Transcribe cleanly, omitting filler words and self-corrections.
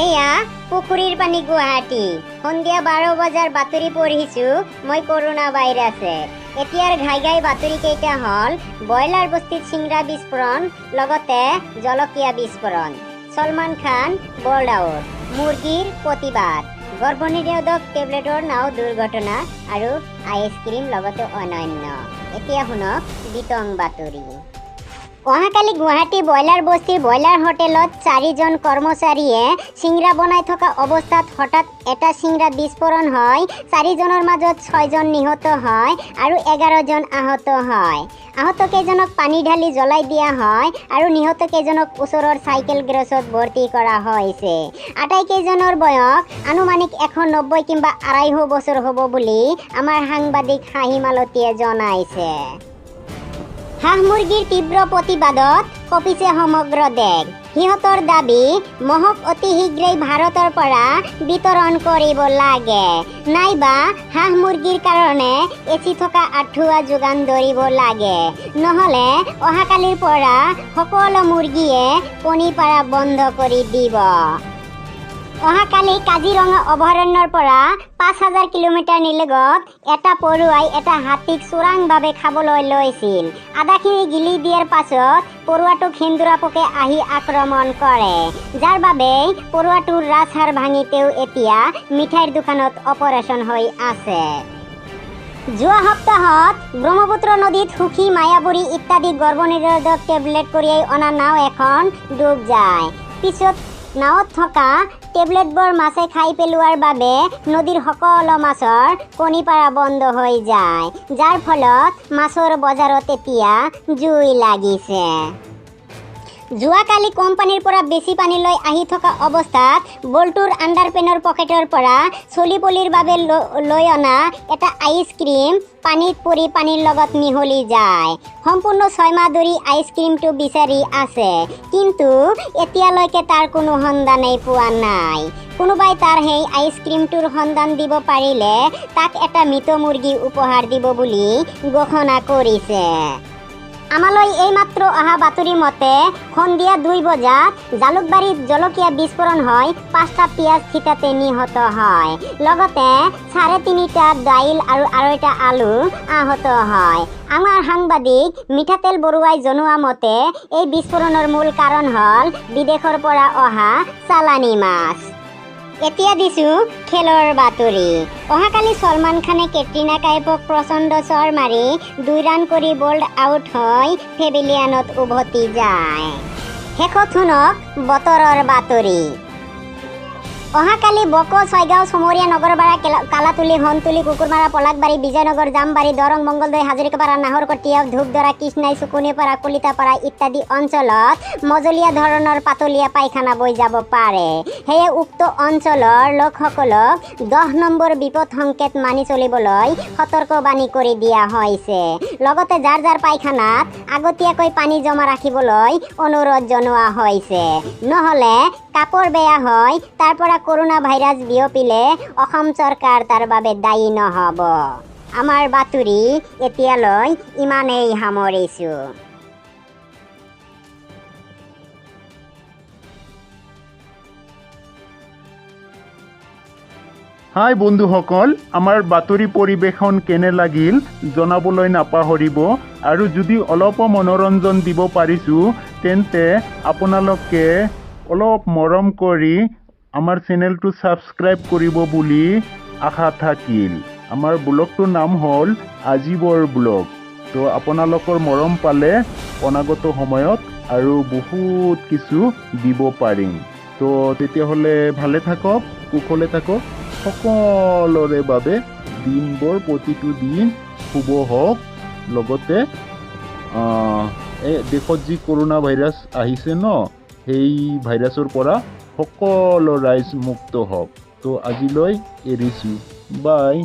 এয়া পুখুৰীৰ পানী গুৱাহাটী সন্ধিয়া 12 বজাৰ বাতৰি পঢ়িছো মই কৰোনা ভাইৰাছে এতিয়াৰ ঘাই বাতৰি কেইটা হল বয়লাৰ বস্তিত চিংৰা বিস্ফোৰণ লগতে জলকীয়া বিস্ফোৰণ সলমান খান বলডাউট মুৰ্গীৰ প্ৰতিবাদ গৰ্ভনিৰোধক টেবলেটৰ নাও দুৰ্ঘটনা আৰু আইচক্ৰীম লগতে অন্যান্য এতিয়া শুনক বিতং বাতৰি অহাকালি গুৱাহাটী বয়লাৰ বস্তিৰ বয়লাৰ হোটেলত 4জন কৰ্মচাৰীয়ে চিংৰা বনাই থকা অৱস্থাত হঠাৎ এটা চিংৰা বিস্ফোৰণ হয় 4জনৰ মাজত 6জন নিহত হয় আৰু 11জন আহত হয় আহত কেইজনক পানী ঢালি জ্বলাই দিয়া হয় আৰু নিহত কেইজনক ওচৰৰ চাইকেল গেৰেজত ভৰ্তি কৰা হৈছে আটাইকেইজনৰ বয়স আনুমানিক 190 কিংবা 250 বছৰ হ'ব বুলি আমাৰ সাংবাদিক হাঁহি মালতীয়ে জনাইছে হাঁহ মুৰ্গীৰ তীব্ৰ প্ৰতিবাদত কঁপিছে সমগ্ৰ দেশ সিহঁতৰ দাবী মহক অতি শীঘ্ৰেই ভাৰতৰ পৰা বিতৰণ কৰিব লাগে নাইবা হাঁহ মুৰ্গীৰ কাৰণে এচি থকা আঁঠুৱা যোগান ধৰিব লাগে নহ'লে অহাকালিৰ পৰা সকলো মুৰ্গীয়ে কণী পাৰা বন্ধ কৰি দিব অহাকালি কাজিৰঙা অভয়াৰণ্যৰ পৰা 5000 কিলোমিটাৰ নিলগত এটা পৰুৱাই এটা হাতীক চোৰাংভাৱে খাবলৈ লৈছিল আধাখিনি গিলি দিয়াৰ পাছত পৰুৱাটোক সেন্দুৰা পোকে আহি আক্ৰমণ কৰে যাৰ বাবে পৰুৱাটোৰ ৰাজহাড় ভাঙিতেও এতিয়া মিঠাইৰ দোকানত অপাৰেশ্যন হৈ আছে যোৱা সপ্তাহত ব্ৰহ্মপুত্ৰ নদীত সুখী মায়াবুৰী ইত্যাদি গৰ্ভনিৰোধক টেবলেট কঢ়িয়াই অনা নাও এখন ডুব যায় পিছত নাৱত থকা টেবলেটবোৰ মাছে খাই পেলোৱাৰ বাবে নদীৰ সকলো মাছৰ কণী পাৰা বন্ধ হৈ যায় যাৰ ফলত মাছৰ বজাৰত এতিয়া জুই লাগিছে যোৱাকালি কোম্পানীৰ পৰা বেছি পানী লৈ আহি থকা অৱস্থাত বল্টুৰ আণ্ডাৰপেনৰ পকেটৰ পৰা চলিপলিৰ বাবে লৈ অনা এটা আইচক্ৰীম পানীত পৰি পানীৰ লগত মিহলি যায় সম্পূৰ্ণ 6 মাহ ধৰি আইচক্ৰীমটো বিচাৰি আছে কিন্তু এতিয়ালৈকে তাৰ কোনো সন্ধানেই পোৱা নাই কোনোবাই তাৰ সেই আইচক্ৰীমটোৰ সন্ধান দিব পাৰিলে তাক এটা মৃত মুৰ্গী উপহাৰ দিব বুলি ঘোষণা কৰিছে আমালৈ এইমাত্ৰ অহা বাতৰি মতে সন্ধিয়া 2 বজাত জালুকবাৰীত জলকীয়া বিস্ফোৰণ হয় 5টা পিঁয়াজ থিতাতে নিহত হয় লগতে 3.5টা দাইল আৰু 2টা আলু আহত হয় আমাৰ সাংবাদিক মিঠাতেল বৰুৱাই জনোৱা মতে এই বিস্ফোৰণৰ মূল কাৰণ হ'ল বিদেশৰ পৰা অহা চালানী মাছ এতিয়া দিছো খেলৰ বাতৰি অহাকালি সলমান খানে কেটৰিনা কাইফক প্ৰচণ্ড চৰ মাৰি 2 ৰান কৰি বল্ড আউট হৈ পেভিলিয়নত উভতি যায় শেষত শুনক বতৰৰ বাতৰি অহাকালি বকো ছয়গাঁও চমৰীয়া নগৰবাৰা কালাতুলি হনতুলি কুকুৰমাৰা পলাকবাৰী বিজয়নগৰ জামবাৰী দৰং মংগলদৈ হাজৰিকাপাৰা নাহৰকটীয়া ধূপধৰা কৃষ্ণাই চুকুনিপাৰা কলিতাপাৰা ইত্যাদি অঞ্চলত মজলীয়া ধৰণৰ পাতলীয়া পায়খানা বৈ যাব পাৰে সেয়ে উক্ত অঞ্চলৰ লোকসকলক 10 নম্বৰ বিপদ সংকেত মানি চলিবলৈ সতৰ্কবাণী কৰি দিয়া হৈছে লগতে যাৰ যাৰ পায়খানাত আগতীয়াকৈ পানী জমা ৰাখিবলৈ অনুৰোধ জনোৱা হৈছে নহ'লে কাপোৰ বেয়া হয় তাৰ পৰা কৰোনা ভাইৰাছ বিয়পিলে অসম চৰকাৰ তাৰ বাবে দায়ী নহ'ব আমাৰ বাতৰি এতিয়ালৈ ইমানেই সামৰিছোঁ হাই বন্ধুসকল আমাৰ বাতৰি পৰিৱেশন কেনে লাগিল জনাবলৈ নাপাহৰিব আৰু যদি অলপ মনোৰঞ্জন দিব পাৰিছোঁ তেন্তে আপোনালোকে অলপ মৰম কৰি আমাৰ চেনেলটো ছাবস্ক্ৰাইব কৰিব বুলি আশা থাকিল আমাৰ ব্লগটোৰ নাম হ'ল আজিবৰ ব্লগ তো আপোনালোকৰ মৰম পালে অনাগত সময়ত আৰু বহুত কিছু দিব পাৰিম তো তেতিয়াহ'লে ভালে থাকক কুশলে থাকক সকলোৰে বাবে দিনবোৰ প্ৰতিটো দিন শুভ হওক লগতে এই দেশত যি কৰোনা ভাইৰাছ আহিছে ন সেই ভাইৰাছৰ পৰা সকলো ৰাইজ মুক্ত হওক তো আজিলৈ এৰিছোঁ বাই